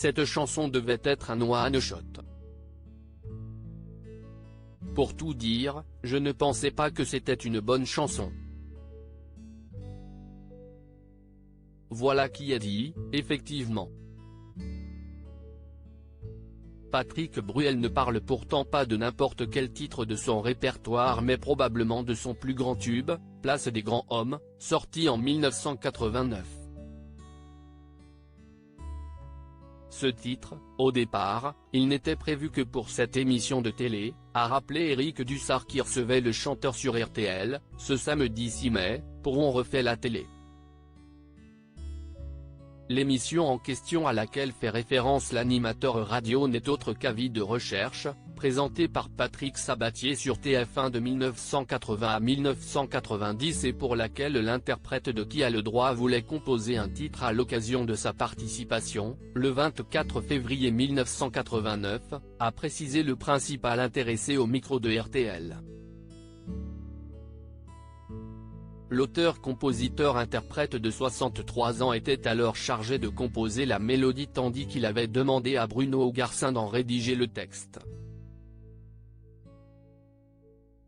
cette chanson devait être un one shot. Pour tout dire, je ne pensais pas que c'était une bonne chanson. Voilà qui a dit, effectivement. Patrick Bruel ne parle pourtant pas de n'importe quel titre de son répertoire mais probablement de son plus grand tube, Place des grands hommes, sorti en 1989. Ce titre, au départ, il n'était prévu que pour cette émission de télé, a rappelé Éric Dussart qui recevait le chanteur sur RTL, ce samedi 6 mai, pour On refait la télé. L'émission en question à laquelle fait référence l'animateur radio n'est autre qu'Avis de recherche, présenté par Patrick Sabatier sur TF1 de 1980 à 1990 et pour laquelle l'interprète de Qui a le droit voulait composer un titre à l'occasion de sa participation, le 24 février 1989, a précisé le principal intéressé au micro de RTL. L'auteur-compositeur-interprète de 63 ans était alors chargé de composer la mélodie tandis qu'il avait demandé à Bruno Garcin d'en rédiger le texte.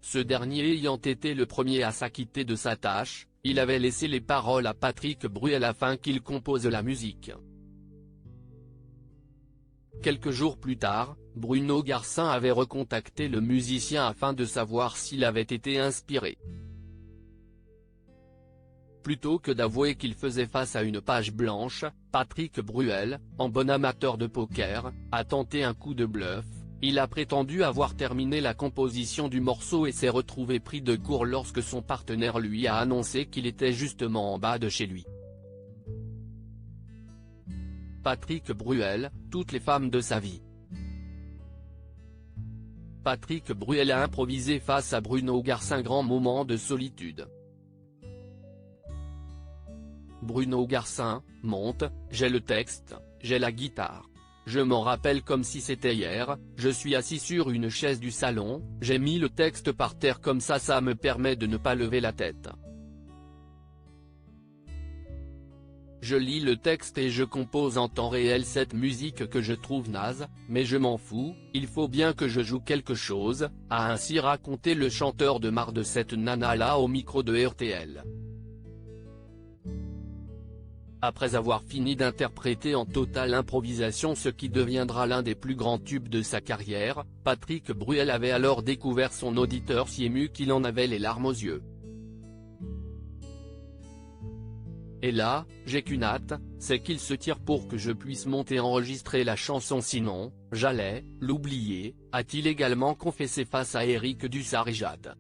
Ce dernier ayant été le premier à s'acquitter de sa tâche, il avait laissé les paroles à Patrick Bruel afin qu'il compose la musique. Quelques jours plus tard, Bruno Garcin avait recontacté le musicien afin de savoir s'il avait été inspiré. Plutôt que d'avouer qu'il faisait face à une page blanche, Patrick Bruel, en bon amateur de poker, a tenté un coup de bluff, il a prétendu avoir terminé la composition du morceau et s'est retrouvé pris de court lorsque son partenaire lui a annoncé qu'il était justement en bas de chez lui. Patrick Bruel, toutes les femmes de sa vie. Patrick Bruel a improvisé face à Bruno Garcin, grand moment de solitude. Bruno Garcin, monte, j'ai le texte, j'ai la guitare. Je m'en rappelle comme si c'était hier, je suis assis sur une chaise du salon, j'ai mis le texte par terre comme ça me permet de ne pas lever la tête. Je lis le texte et je compose en temps réel cette musique que je trouve naze, mais je m'en fous, il faut bien que je joue quelque chose, a ainsi raconté le chanteur de marre de cette nana-là au micro de RTL. Après avoir fini d'interpréter en totale improvisation ce qui deviendra l'un des plus grands tubes de sa carrière, Patrick Bruel avait alors découvert son auditeur si ému qu'il en avait les larmes aux yeux. Et là, j'ai qu'une hâte, c'est qu'il se tire pour que je puisse monter enregistrer la chanson sinon, j'allais l'oublier, a-t-il également confessé face à Éric Dussart et Jade.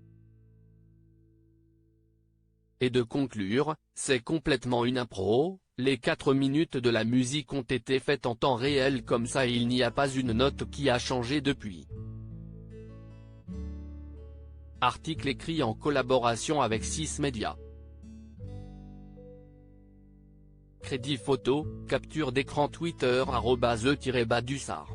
Et de conclure, c'est complètement une impro. Les 4 minutes de la musique ont été faites en temps réel comme ça et il n'y a pas une note qui a changé depuis. Article écrit en collaboration avec 6 médias. Crédit photo, capture d'écran Twitter @e-Dussart.